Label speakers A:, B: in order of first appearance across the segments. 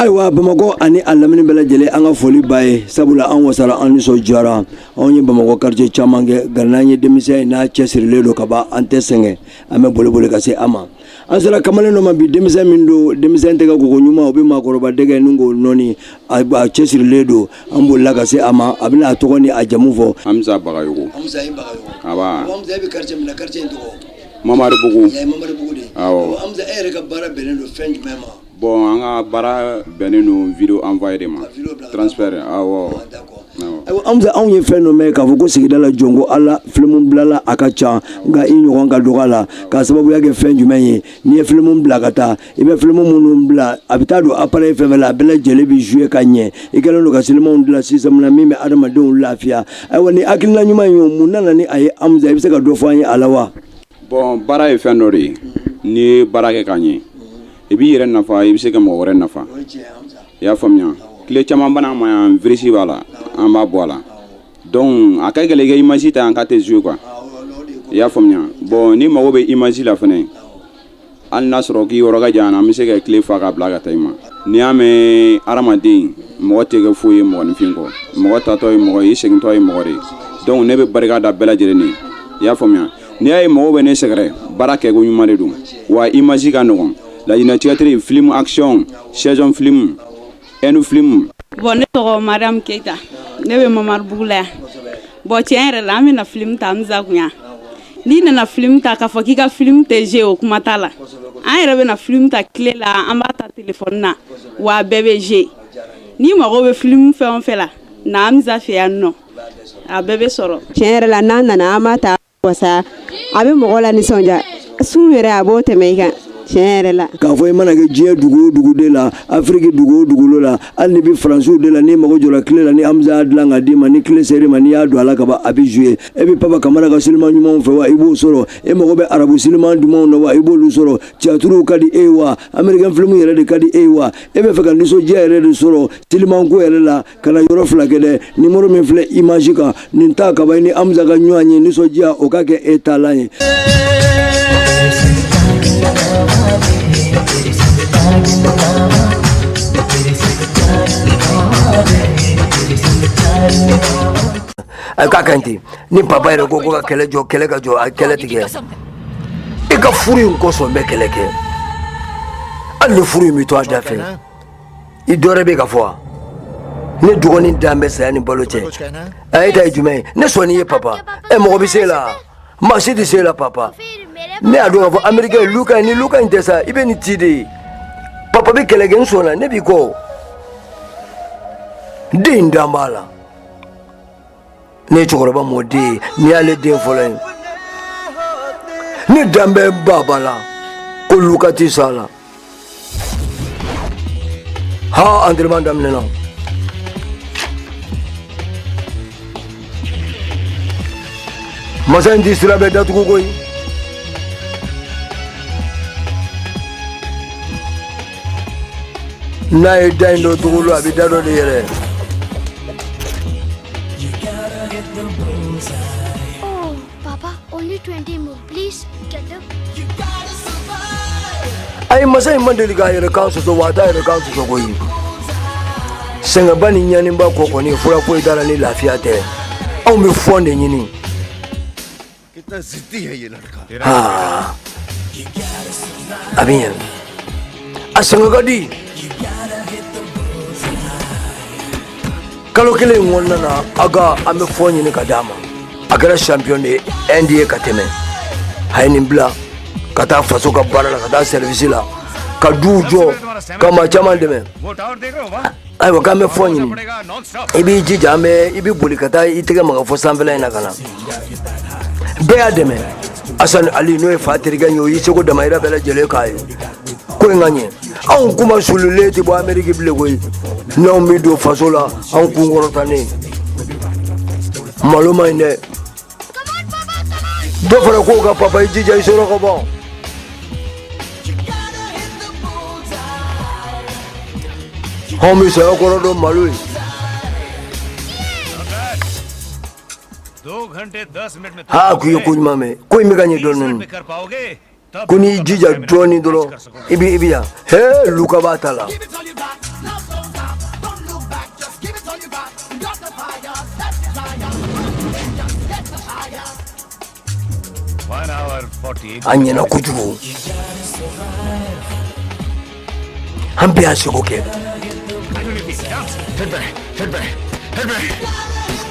A: Aywa Bamako ani alamini bela jele anga foli baye sabula an wasara an so jara on ye Bamako quartier chamange gananye demise na chesirle do kaba ante senge ame bole bole kase ama ansala kamale no mabi demise mindo demise ntega ko nyuma obi makoroba dege nungo noni a chesirle do ambo laga se ama abina atogoni ajamuvo
B: Hamza Bagayoko aba
A: Hamza be quartier mina quartier ndo
B: Mamar Bugu
A: Mamar Bugu de Hamza ere ka bara benendo French mema
B: bon anga bara benenu video envoyé ma transfert
A: d'accord Hamza on ye fait nommer ka foko sigidala jongo ala film blala akacha nga inyo nga dogala ka sababu yake fin jumenye ni film blakata ibe film munu bla abitado appareil fevela bela jele bi jouer kanye ikelo no ka silima undla system na mimi adama don lafia aywa ni akilna nyuma yo munana ni ay Hamza ibse ka do fanye alawa
B: bon bara e fenori ni bara ke kanye ibi yere nafa ibi se ka mo wore nafa ya famnya kile chama bana ma virisi bala amba bola donc akay gele ge image ta en kate jeu quoi ya famnya bon ni mago be image la fene al nasro ki woro ga jana mi se ka kile fa ka blaga tayma ni ame aramadi mo te ga fuye mo ni finko mo ta to mo yi sing to mo re donc ne be barga da bela jere ni ya famnya ni ay mo be ne segre barake go nyuma de dum wa image ga no la initiative film action saison film enu film
C: bon ne to madame Keita ne be Mamar Bugula bon tiens la mi na film ta Hamza kunya ni na film ta ka foki ka film te jeo kuma tala an yɛrɛ bena film ta clé la an b'a ta téléphone na wa bɛɛ bɛ jeu ni mago bɛ film fɛn o fɛn la na Hamza fɛ yan nɔ a bɛɛ bɛ sɔrɔ
D: tiɲɛ yɛrɛ la n'an nana an b'a ta wasa a bɛ mɔgɔ la nisɔndiya sun yɛrɛ a b'o tɛmɛ i kan la
A: ka fo mana ke jiye dugu de la Afrique dugu la ali bi français de la ni mago jora clé la ni Hamza adlanga di mani clé seri mani ya do ala ka ba abi jouer e bi papa kamara ka silma nyuma fe wa ibo soro e mago be arabu silma duma no wa ibo lu soro tiaturu kadi ewa American film yere de kadi ewa e be fe ka niso jiye yere de soro silma ko yere la kana yoro flake de numéro min fle image ka nin ta ka ba ni Hamza ka nywanye niso jiya o ka ke etalanye ka kanti ni papa yɛrɛ ko ka kɛlɛ jɔ kɛlɛ ka jɔ a kɛlɛ tigɛ i ka furu in kosɔn bɛ kɛlɛ kɛ hali ni furu in bɛ to a da fɛ i dɔwɛrɛ bɛ ka fɔ ne dɔgɔnin dan bɛ saya ni balo cɛ a ye ta ye jumɛn ye ne sɔnni ye papa mɔgɔ bɛ se la maa si tɛ se la papa ne y'a dɔn k'a fɔ Amerikɛ Luka ni Luka in tɛ sa i bɛ nin ti de ye papa bɛ kɛlɛ kɛ n sɔnna ne b'i kɔ den dan b'a la ne cɛkɔrɔba mɔden ye ni y'ale den fɔlɔ ye ne dan bɛ baba la ko Luka tɛ sa la ha entraînement daminɛna masa in ti sira bɛ datugu koyi n'a ye da in dɔ tugu lo a bɛ da dɔ de yɛrɛ
E: Oh, Papa, only 20 more. Please, get up.
A: ayi masa in ma deli k'a yɛrɛ kan sɔsɔ wa a t'a yɛrɛ kan sɔsɔ koyi sɛgɛnba ni ɲaniba kɔ kɔni fura foyi t'a la ni lafiya tɛ anw bɛ fɔn de ɲini haa a bɛ ɲɛ a sɛgɛn ka di kalo kelen in kɔnɔna na aga an bɛ fɔn ɲini ka d'a ma a kɛra champion de Inde ye ka tɛmɛ a ye nin bila ka taa faso ka baara la ka taa service la ka duw jɔ ka maa caman dɛmɛ ayiwa k'an bɛ fɔn ɲini i b'i jija i bɛ boli ka taa i tɛgɛ maga fɔ sanfɛla in na ka na bɛɛ y'a dɛmɛ Asani Ali n'o ye fa terikɛ ye o y'i seko damayira bɛɛ lajɛlen k'a ye ko in ka ɲɛ anw kuma sululen tɛ bɔ Ameriki bilen koyi n'anw bɛ don faso la anw kun kɔrɔtannen malo man ɲi dɛ dɔ fana k'o ka papa i jija i sɔrɔ ka bɔ anw bɛ saya kɔrɔ dɔn malo ye
F: 2 घंटे 10 मिनट में
A: हाँ कुछ मा में कोई में कहीं डोन
F: कर पाओगे
A: कुनी जीजा ड्रोनी दरो इबी इबिया हे लुका बात आला anyana kujugu hambe asikoke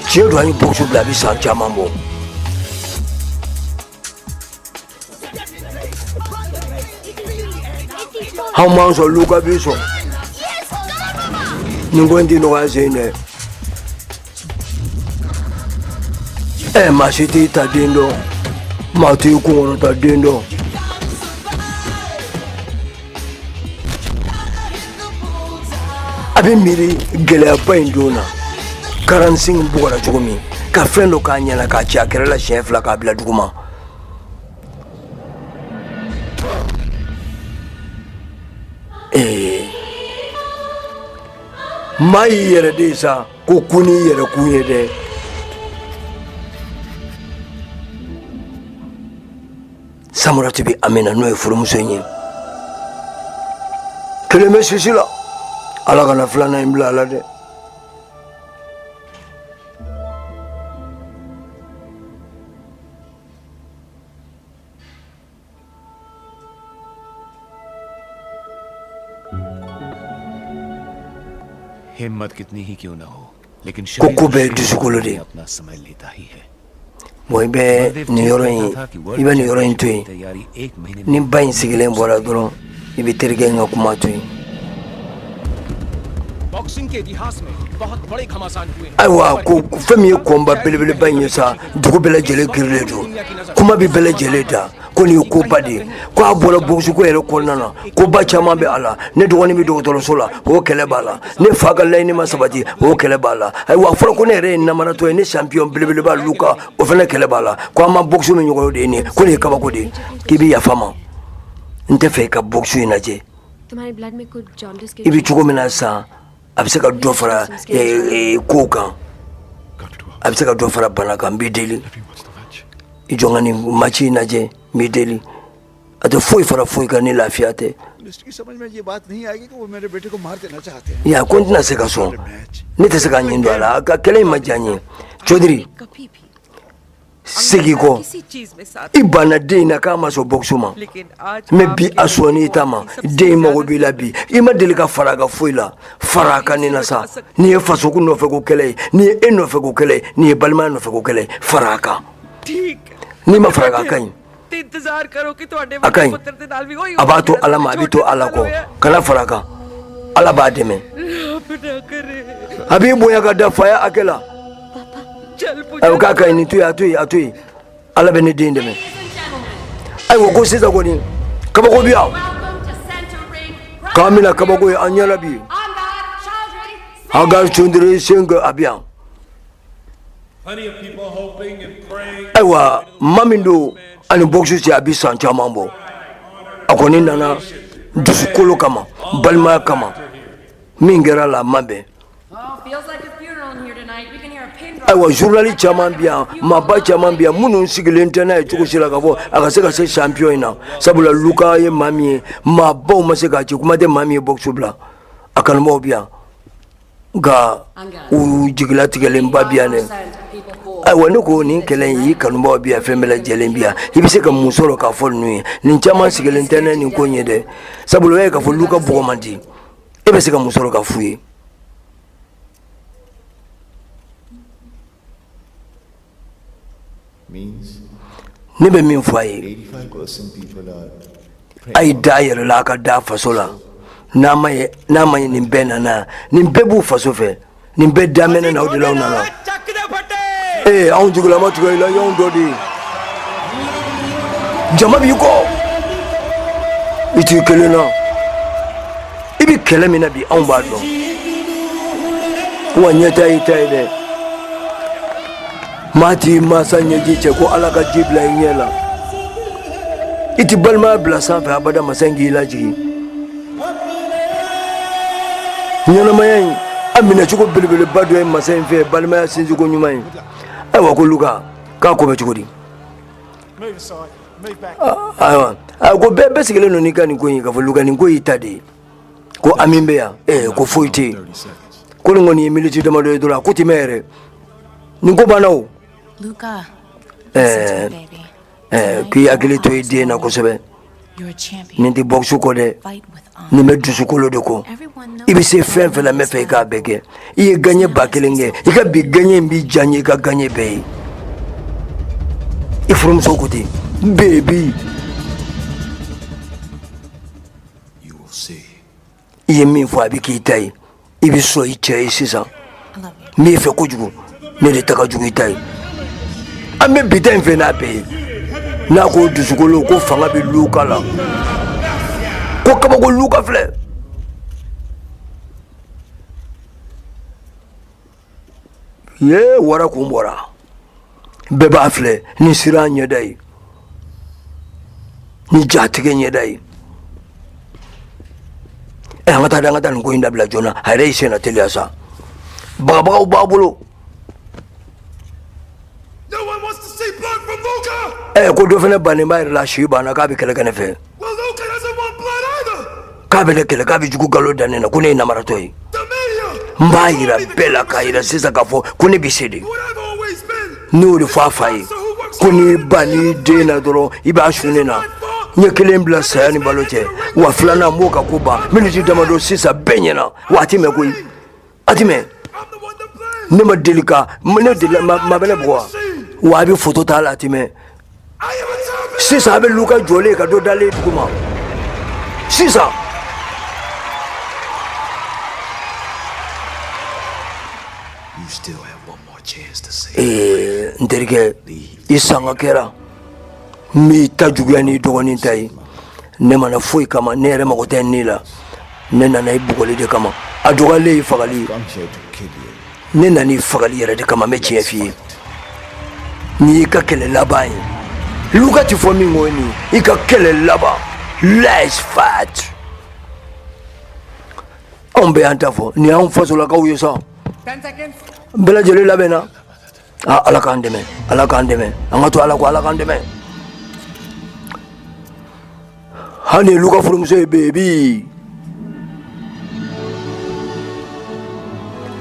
A: Chiedo ani boxu bla bi sa chamambo how much luka biso ningondi no azene masiti tadindo mati kuono tadindo abi miri gele apindona karansing bugara chugumi ka frendo kanyana ka chakera chef la kabila duguma mai yere desa ko kuni yere kuyede samura tibi amena no efuru musenye keleme sisila ala kana fulana imbla ala de
F: हिम्मत कितनी ही क्यों ना हो लेकिन
A: कोकुबे दुसुकुलुde
F: अपना समय लेता ही है
A: moibe ni yoroin iba ni yoroin tui ni bain sigilen bora duro ibi terge ngakuma tui
G: boxing के इतिहास में बहुत बड़े घमासान हुए
A: aiwa ko femi komba belebele banyesa dugu bele jele girledo kuma bi bele jele da ko ni ko badi ko abola boxu ko ere ko nana ko ba chama be ala ne do woni mi do to sola o kele bala ne faga layni masabati o kele bala aiwa foro ko ne re na mana to ne champion belebele ba luka o fele kele bala ko ma boxu mi nyugo de ni ko ni kaba ko de kibi ya fama nte fe ka boxu ina je
H: तुम्हारे ब्लड में कुछ जॉन्डिस के
A: ibi chugo mina sa abiseka do fara koka abiseka do fara banaka mbideli ijongani machi naje mideli ato foi fara foi ka ni lafiate
I: minister की समझ में ये बात नहीं आएगी कि वो मेरे बेटे को मार देना चाहते हैं
A: ya kontina seka so nite seka nyindo ala ka kele majanye chodri
H: कभी भी
A: sigiko
H: किसी चीज में साथ
A: ibana dina kama so boxuma
H: लेकिन आज
A: me bi aswani tama de mo bila bi ima delika faraga foila faraka ni nasa ni faso ku no fe ko kele ni eno fe ko kele ni balma no fe ko kele faraka
H: ठीक
A: ni ma faraga kan
H: ते इंतजार करो कि ਤੁਹਾਡੇ
A: akan
H: ਪੁੱਤਰ ਦੇ ਨਾਲ ਵੀ ਹੋਈ
A: abato alama abito alako kana faraka ala bademe
H: अपना करे
A: habibu ya kada faya akela
H: चल
A: ay kaka ni tu atui ala bene dinde me ay wo ko sisa ko ni kaba ko biya kamila kaba ko anyala bi agar chundri singa abiya aywa mamindo ani boxu ci abi san chamambo akoni nana dusukolo kama balma kama mingera la mabe aywa journaliste caman biya maba caman biya minnu sigilen tɛ n'a ye cogo si la ka fɔ a ka se ka se champion in na sabula luka ye maa min ye maabaw ma se k'a ci kuma tɛ maa min ye boxu bila a kanubaw bi yan nka u jigilatigɛlenba bi yan dɛ aywa ne ko nin kɛlɛ in y'i kanubaw bi yan fɛn bɛɛ lajɛlen bi yan i bɛ se ka mun sɔrɔ k'a fɔ ninnu ye nin caman sigilen tɛ ne nin ko in ye dɛ sabula o ye k'a fɔ luka bɔgɔ man di e bɛ se ka mun sɔrɔ k'a f'u ye. ne bɛ min fɔ a ye a ye da yɛrɛ la a ka da faso la n'a ma ye nin bɛɛ nana nin bɛɛ b'u faso fɛ nin bɛɛ damɛnɛ na o de la aw nana anw jigilama tigɛ i la y'anw dɔ de ye jama b'i kɔ i t'i kelen na i bɛ kɛlɛ min na bi anw b'a dɔn wa ɲɛta y'i ta ye dɛ mati masa ɲɛji cɛ ko ala ka ji bila i ɲɛ la i ti balimaya bila sanfɛ abada masa in k'i lajigi ɲɛnamaya in a minɛcogo belebeleba dɔ ye masa in fɛ balimaya sinsinko ɲuman ye ayiwa ko luka k'a ko bɛ cogo di ayiwa ko bɛɛ sigilen don n'i ka nin ko in k'a fɔ luka nin ko y'i ta de ye ko ami bɛ yan ko foyi tɛ yen ko nin kɔni ye militi damadɔ ye dɔrɔn a ko ti mɛn yɛrɛ nin ko banna o
J: Luka, listen to me, baby.
A: k'i hakili to i den na kosɛbɛ nin tɛ bɔksu kɔ dɛ nin bɛ dusukolo de kɔ i bɛ se fɛn fɛn la n bɛ fɛ i k'a bɛɛ kɛ i ye gaɲɛ 1000 kɛ i ka bi gaɲɛ in b'i diya n ye i ka gaɲɛ bɛɛ ye i furumuso ko ten beebi i ye min fɔ a bɛ k'i ta ye i bɛ sɔn i cɛ ye sisan n b'i fɛ kojugu ne de ta ka jugu i ta ye an bɛ bi ta in fɛ n'a bɛɛ ye n'a ko dusukolo ko fanga bɛ luka la ko kabako luka filɛ ye wara kun bɔra bɛɛ b'a filɛ ni sira ɲɛda ye ni jatigi ɲɛda ye an ka taa nin ko in dabila joona a yɛrɛ y'i sen na teliya sa bagabagaw b'a bolo ko dɔ fana bannen b'a yɛrɛ la si banna k'a bɛ kɛlɛ kɛ ne fɛ k'a bɛ ne kɛlɛ k'a bɛ jugu galo da ne na ko ne ye namaratɔ ye n b'a yira bɛɛ la k'a yira sisan k'a fɔ ko ne bɛ se de ne y'o de fɔ a fa ye ko n'i ba n'i den na dɔrɔn i b'a su ne na n ye kelen bila saya ni balo cɛ wa filanan n b'o ka ko ban miniti damadɔ sisan bɛɛ ɲɛna wa a ti mɛn koyi a ti mɛn ne ma deli ka ne deli ma bɛ ne bugɔ wa a bɛ foto t'a la a ti mɛn sisan a bɛ luka jɔlen ka dɔ dalen dugu ma sisan n terikɛ i sanga kɛra n b'i ta juguya n'i dɔgɔnin ta ye ne mana foyi kama ne yɛrɛ mago tɛ ni la ne nana i bugɔli de kama a dɔgɔyalen i fagali ne nana i fagali yɛrɛ de kama n bɛ tiɲɛ f'i ye n'i y'i ka kɛlɛ laban ye luka ti fɔ min kɔ nin i ka kɛlɛ laban let's fight anw bɛ yan ta fɔ nin y'anw fasolakaw ye sa n bɛɛ lajɛlen labɛnna ala k'an dɛmɛ ala k'an dɛmɛ an ka to ala ko ala k'an dɛmɛ hali luka furumuso ye beebi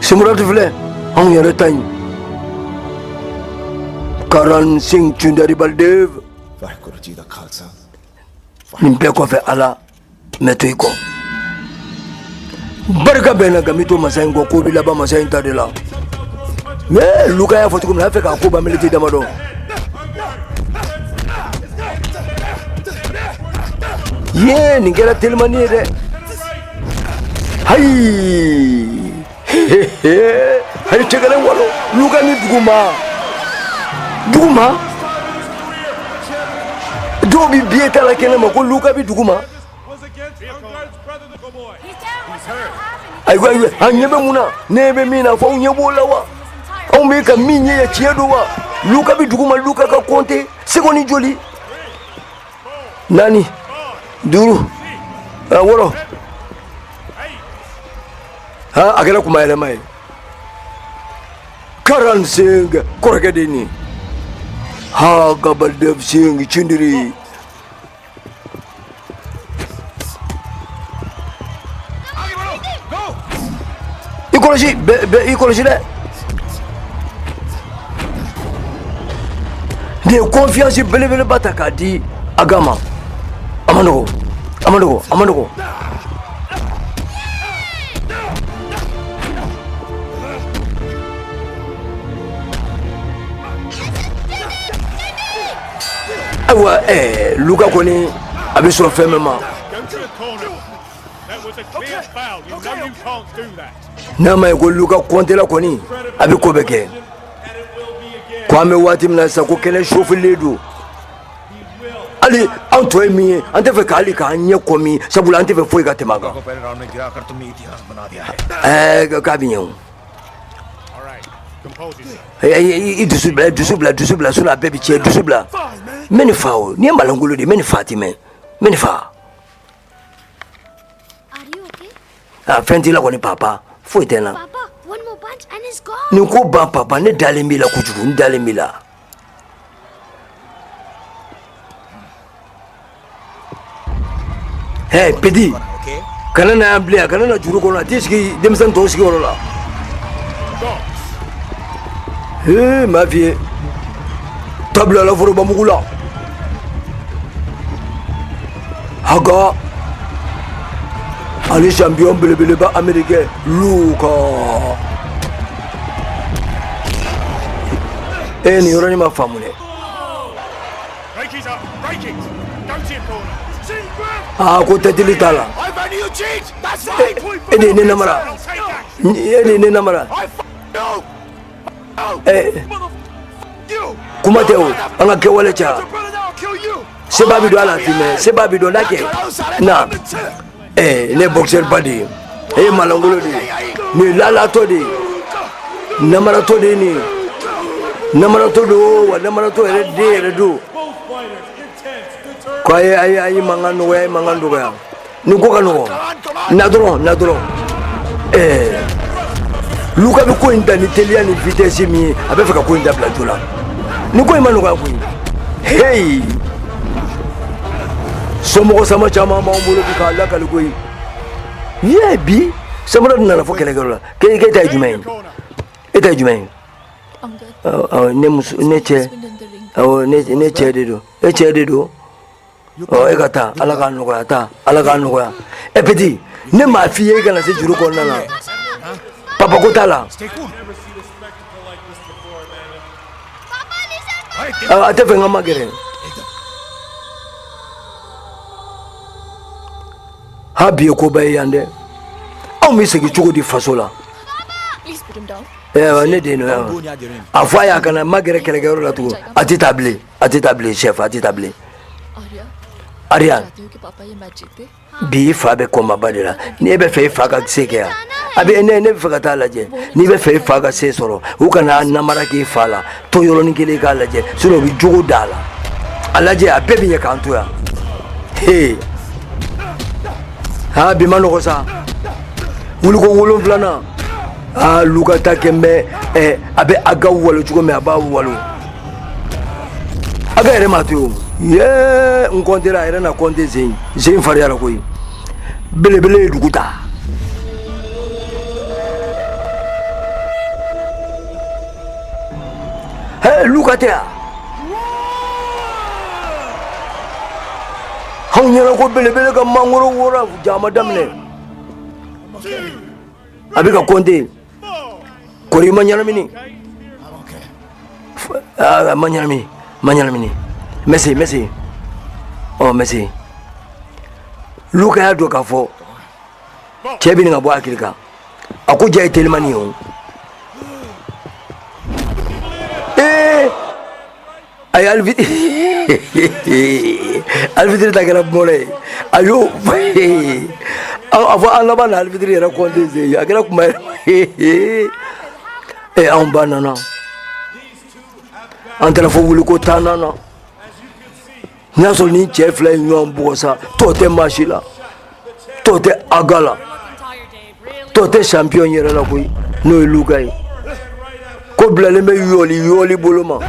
A: simurati filɛ anw yɛrɛ ta ɲi 45 Chundari Baldev nin bɛɛ kɔfɛ ala mɛ to i kɔ barika bɛnna ka min to masa in kɔ ko bɛ laban masa in ta de la mais luka y'a fɔ cogo min na a fɛ k'a ko ban miniti damadɔ ye nin kɛra telimani ye dɛ hayi hayi cɛkɛlɛ walo luka ni duguma dɔw bi biye ta la kɛnɛ ma ko luka bi duguma ayiwa an ɲɛ bɛ mun na ne bɛ min na fɔ anw ɲɛ b'o la wa anw bɛ ka min ɲɛ ye tiɲɛ don wa luka bi duguma luka ka kɔnte sekondi joli 4 5 6 a kɛra kuma yɛlɛma ye 45 kɔrɔkɛ de nin ha Baldev Singh Chundari i kɔlɔsi dɛ ne ye confiance belebeleba ta k'a di aga ma a ma nɔgɔ ayiwa luka kɔni a bɛ sɔn fɛn min ma n'a ma ye ko luka kɔntela kɔni a bɛ ko bɛɛ kɛ ko an bɛ waati min na sisan ko kɛnɛ sofilen don hali an tɔ ye min ye an tɛ fɛ k'ale k'an ɲɛ kɔ min sabula an tɛ fɛ foyi ka tɛmɛ a kan k'a bɛ ɲɛ o i dusu bila sinon a bɛɛ bɛ tiɲɛ dusu bila n bɛ nin fa o nin ye malangolo de ye n bɛ nin fa ti mɛn n bɛ nin fa fɛn t'i la kɔni papa foyi tɛ n na nin ko ban papa ne dalen b'i la kojugu n dalen b'i la pedi kana na yan bilen kana na juru kɔnɔ a t'i sigi denmisɛnnin tɔw sigiyɔrɔ la m'a f'i ye tabila la forobamugu la aga ani champion belebeleba américain Luka. Ni yɔrɔ ni ma faamu dɛ. Ko tɛtili t'a la. E de ye ne namara. E de ye ne namara. Kuma tɛ o an ka kɛwale caya. Seba bi don a la fi mɛ seba bi don n'a kɛ na ne ye boxeur ba de ye e ye malangolo de ye nin ye lalatɔ de ye namaratɔ de ye nin ye namaratɔ don wa namaratɔ yɛrɛ den yɛrɛ don ko a ye mankan nɔgɔya a ye mankan dɔgɔya nin ko ka nɔgɔ na dɔrɔn Luka bɛ ko in ta ni teliya ni vitesse min ye a bɛ fɛ ka ko in dabila joona nin ko in ma nɔgɔya koyi hey somɔgɔ sama caman b'anw bolo bi k'a lakali koyi ye bi samara dun nana fɔ kɛlɛkɛyɔrɔ la k'e ta ye jumɛn ye e ta ye jumɛn ye ne muso ne cɛ ne cɛ de don e cɛ de don e ka taa ala k'a nɔgɔya taa ala k'a nɔgɔya petit ne m'a f'i ye e kana se juru kɔnɔna na papa ko t'a la a tɛ fɛ n ka magɛrɛ ha bi ye koba ye yan dɛ anw bɛ segin cogo di faso la ne den no a fɔ a y'a kana magɛrɛ kɛlɛkɛyɔrɔ la tugun a tɛ taa bilen chef a tɛ taa bilen Ariane bi fa bɛ kɔnbaba de la ni e bɛ fɛ i fa ka se kɛ yan a bɛ ne bɛ fɛ ka taa lajɛ n'i bɛ fɛ i fa ka se sɔrɔ u kana namara k'i fa la to yɔrɔnin kelen k'a lajɛ sinon u bɛ jogo d'a la a lajɛ a bɛɛ bɛ ɲɛ k'an to yan bi ma nɔgɔ sa wuliko 7 Luka ta kɛ mɛ a bɛ Aga walo cogo min a b'a walo Aga yɛrɛ m'a to yen n kɔntera a yɛrɛ na kɔnte sen fariyara koyi belebele ye dugu ta Luka tɛ yan anw ɲɛna ko belebele ka mangoro wora jama daminɛ a bɛ ka kɔnte kɔri ma ɲanamini ma ɲanamini Messi Messi Luka y'a dɔn k'a fɔ cɛ bɛ nin ka bɔ hakili kan a ko ja ye telimani ye o a ye alfitiri ta kɛra mɔnɛ ye a y'o a fɔ an laban na alfitiri yɛrɛ kɔnte sen a kɛra kuma ye anw ba nana an taara fɔ wuliko 10 na n'i y'a sɔrɔ ni cɛ fila ye ɲɔgɔn bugɔ sa tɔ tɛ maa si la tɔ tɛ Aga la tɔ tɛ champion yɛrɛ la koyi n'o ye Luka ye ko bilalen bɛ yɔli bolo ma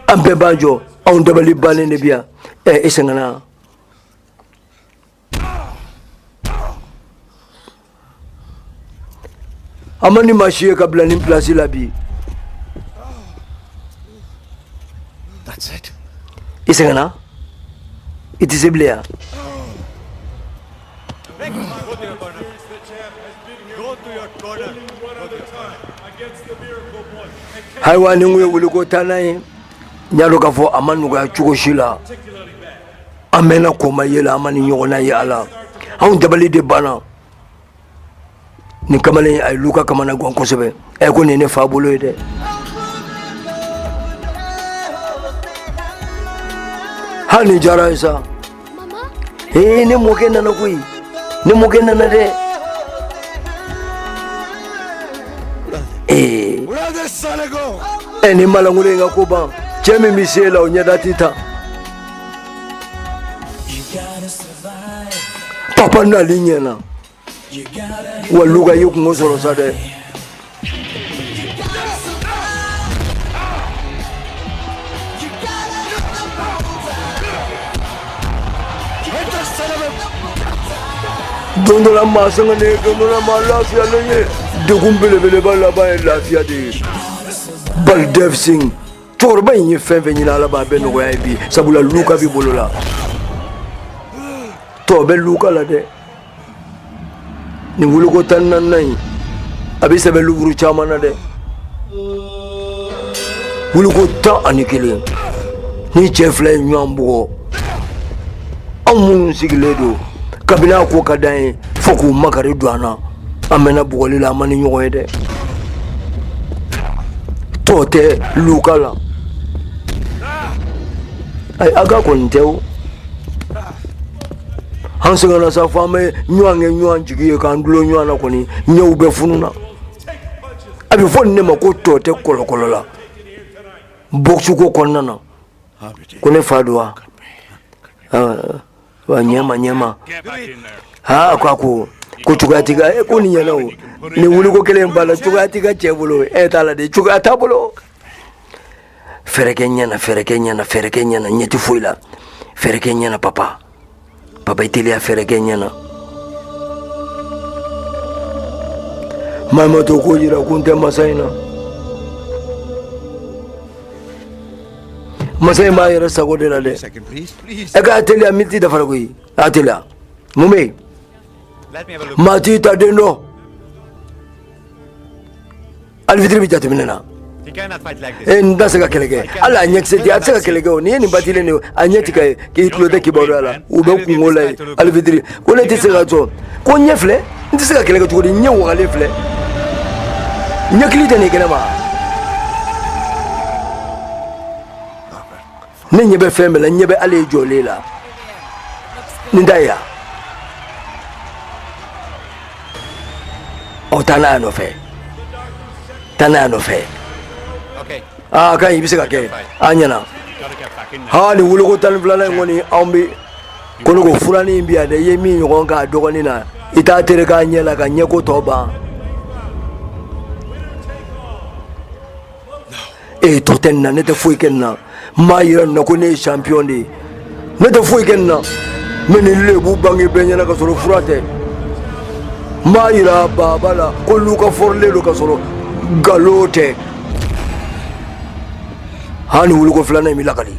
A: an bɛɛ b'an jɔ anw dabali bannen de bi yan e sɛgɛnna a ma ni maa si ye ka bila nin place la bi i sɛgɛnna i tɛ se bilen yan ayiwa ni n ko ye wuliko 10 ye n y'a dɔn k'a fɔ a ma nɔgɔya cogo si la an mɛnna kɔma ye la an ma ni ɲɔgɔn na ye a la anw dabali de banna nin kamalen a ye Luka kamana gan kosɛbɛ ko nin ye ne fa bolo ye dɛ hali nin diyara ye sa ne mɔkɛ nana koyi ne mɔkɛ nana dɛ ni malangolo in ka ko ban cɛ min bɛ se la o ɲɛda tɛ ta papa nali ɲɛna wa Luka y'i kungo sɔrɔ sa dɛ don dɔ la maa sɛgɛnnen ye don dɔ la maa lafiyalen ye degun belebeleba laban ye lafiya de ye Baldev Singh cɛkɔrɔba in ye fɛn fɛn ɲini ala b'a bɛɛ nɔgɔya ye bi sabula luka b'i bolo la tɔ bɛ luka la dɛ nin wuloko 14 in a bɛ sɛbɛn livre caman na dɛ wuloko 11 ni cɛ fila ye ɲɔgɔn bugɔ anw minnu sigilen don kabini a ko ka d'an ye fo k'u makari don an na an mɛnna bugɔli la an ma ni ɲɔgɔn ye dɛ tɔ tɛ luka la ayi a ka kɔni tɛ o an sɛgɛnna sa fo an bɛ ɲɔgɔn kɛ ɲɔgɔn jigi ye k'an dulon ɲɔgɔn na kɔni ɲɛw bɛɛ fununa a bɛ fɔ nin ne ma ko tɔ tɛ kɔlɔkɔlɔ la boxe ko kɔnɔna na ko ne fa don wa ɲɛma ha ko cogoya t'i ka ko nin ɲɛna o nin wuliko kelen b'a la cogoya t'i ka cɛ bolo t'a la de cogoya t'a bolo fɛrɛ kɛ ɲɛna ɲɛ tɛ foyi la fɛrɛ kɛ ɲɛna papa i teliya fɛrɛ kɛ ɲɛna maa ma to ko jira ko n tɛ masa in na masa in b'a yɛrɛ sago de la dɛ k'a teliya miniti dafara koyi a teliya mun bɛ yen maa t'i ta den dɔn alifitiri bɛ jateminɛ na n tɛ se ka kɛlɛ kɛ hali a ɲɛkisɛ di a tɛ se ka kɛlɛ kɛ o nin ye nin batilen de a ɲɛ ti ka ye k'i tulo tɛ kibaruya la u bɛ kungo la ye alifitiri ko ne tɛ se ka sɔn ko ɲɛ filɛ n tɛ se ka kɛlɛ kɛ cogo di ɲɛ wagalen filɛ ɲɛkili tɛ nin kɛnɛ ma ne ɲɛ bɛ fɛn bɛɛ la ɲɛ bɛ ale jɔlen la nin t'a ye wa ɔ taa n'a ye nɔfɛ taa n'a ye nɔfɛ a ka ɲi i bɛ se ka kɛ a ɲɛna ha nin woloko 12 in kɔni anw bɛ ko ne ko furanin in bi yan dɛ i ye min ɲɔgɔn k'a dɔgɔnin na i t'a tere k'a ɲɛ la ka ɲɛko tɔ ban tɔ tɛ nin na ne tɛ foyi kɛ nin na n m'a yira nin na ko ne ye champion de ye ne tɛ foyi kɛ nin na mɛ nin lebu bange bɛɛ ɲɛna ka sɔrɔ fura tɛ n m'a yira baba la ko luka fɔrilen don ka sɔrɔ nkalon tɛ ha ni wuloko 2 in b'i lakali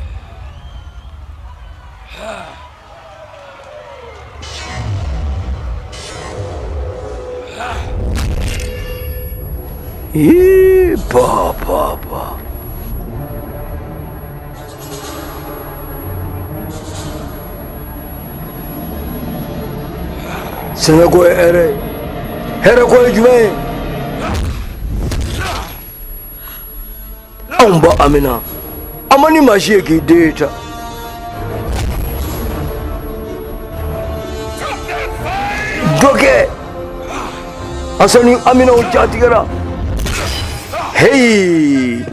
A: papa sɛnɛ ko ye hɛrɛ ko ye jumɛn ye anw ba amina a ma ni maa si ye k'i den ta dɔ kɛ asani amina o jatigɛra heyi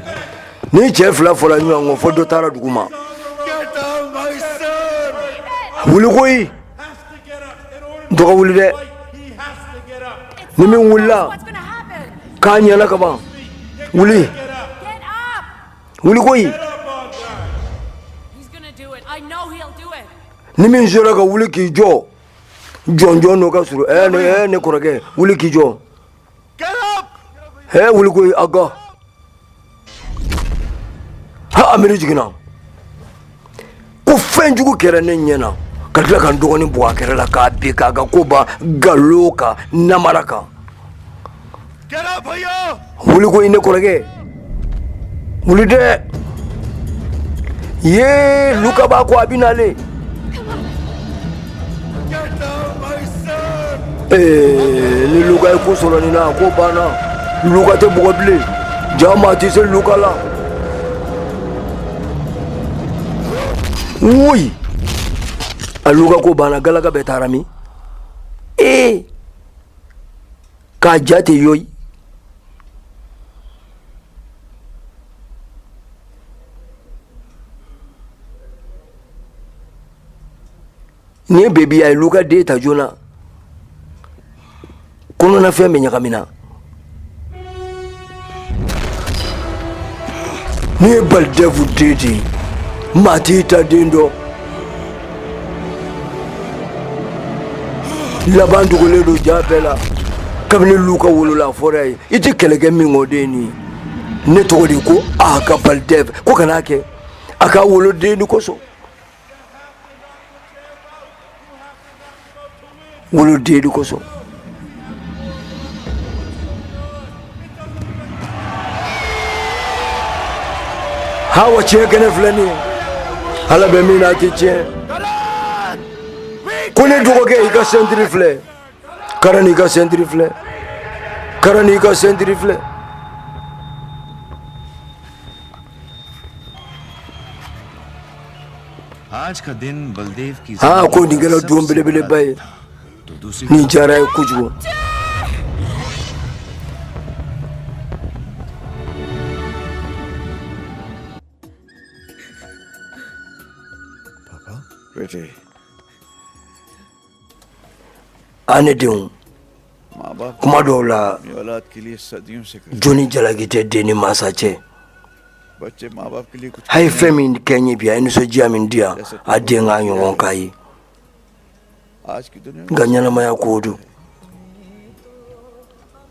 A: ni cɛ fila fɔra ɲɔgɔn kɔ fo dɔ taara dugu ma wuli koyi n tɔgɔ wuli dɛ ni min wulila k'a ɲɛna ka ban wuli koyi ni min sera ka wuli k'i jɔ jɔnjɔn n'o ka surun ne kɔrɔkɛ wuli k'i jɔ wuli koyi a ga ha amiri jiginna ko fɛn jugu kɛra ne ɲɛna ka tila ka n dɔgɔnin bɔ a kɛrɛ la k'a bin k'a ka ko ban nkalon kan namara kan wuli koyi ne kɔrɔkɛ wuli dɛ ye luka b'a ko a bɛ nalen ni luka ye ko sɔrɔ nin na ko banna luka tɛ bugɔ bilen ja maa tɛ se luka la woyi a luka ko banna galaka bɛɛ taara min k'a ja tɛ yoyi ni bebi a ye luka den ta joona kɔnɔnafɛn bɛ ɲagamina ni ye balidefu den de ye maa t'i ta den dɔn laban dogolen don ja bɛɛ la kabini luka wolola a fɔra ye i tɛ kɛlɛ kɛ min kɔ den nin ne tɔgɔ de ko Aka Baldev ko kana kɛ a ka woloden ni kosɔn woloden ni kosɔn hawa cɛ kɛnɛ filɛ nin ye ala bɛ min na a tɛ tiɲɛ ko ne dɔgɔkɛ i ka sentiri filɛ Karan i ka sentiri filɛ Karan i ka sentiri filɛ
F: आज का दिन बलदेव की
A: हाँ को nin kɛra don belebeleba ye nin diyara ye kojugu
I: बेटे
A: ane denw
I: माँ बाप
A: kuma dɔw la
I: अपनी औलाद के लिए सदियों से करते
A: joni jalaki tɛ den ni mansa cɛ
I: बच्चे माँ बाप के लिए कुछ
A: a ye fɛn min kɛ n ye bi a ye nisɔndiya min di yan a den k'a ɲɔgɔn k'a ye
I: आज की दुनिया
A: nka ɲɛnamaya ko do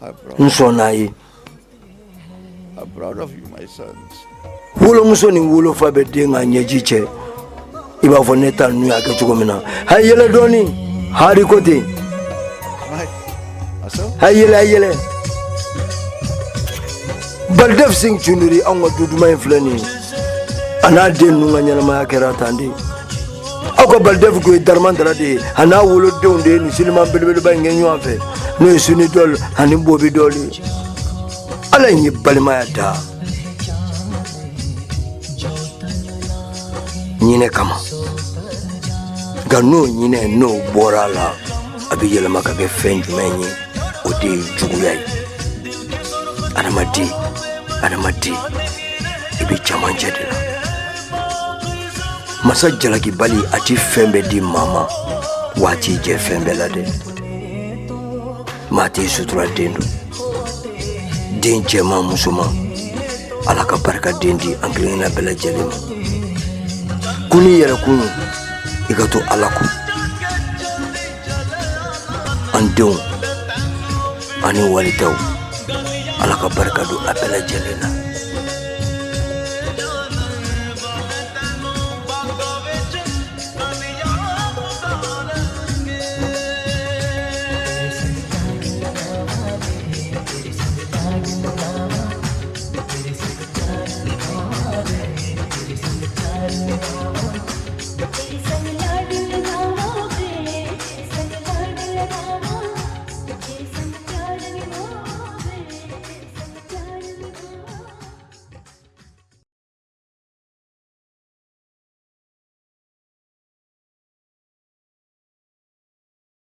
I: I'm
A: n sɔn n'a ye
I: proud of you my sons
A: wolomuso ni wolofa bɛ den ka ɲɛji cɛ i b'a fɔ ne ta ninnu y'a kɛ cogo min na a ye yɛlɛ dɔɔni hari ko ten a ye yɛlɛ Baldev Singh Chunduri an ka du duman in filɛ nin ye a n'a den ninnu ka ɲɛnamaya kɛra tan de aw ka Baldev ko ye Daramandara de ye a n'a wolodenw de ye nin siliman belebeleba in kɛ ɲɔgɔn fɛ n'o ye Suni Dɔl ani Bobi Dɔl ye ala in ye balimaya da ɲinɛ kama nka n'o ɲinɛ n'o bɔra a la a bɛ yɛlɛma ka kɛ fɛn jumɛn ye o de ye juguya ye adamaden i bɛ camancɛ de la masa jalaki bali a ti fɛn bɛɛ di maa ma wa a t'i jɛ fɛn bɛɛ la dɛ maa t'i sutura den do den cɛman musoman ala ka barika den di an kelenkelenna bɛɛ lajɛlen ma kun ni yɛrɛ kun ye i ka to ala ko an denw ani walitaw ala ka barika don a bɛɛ lajɛlen na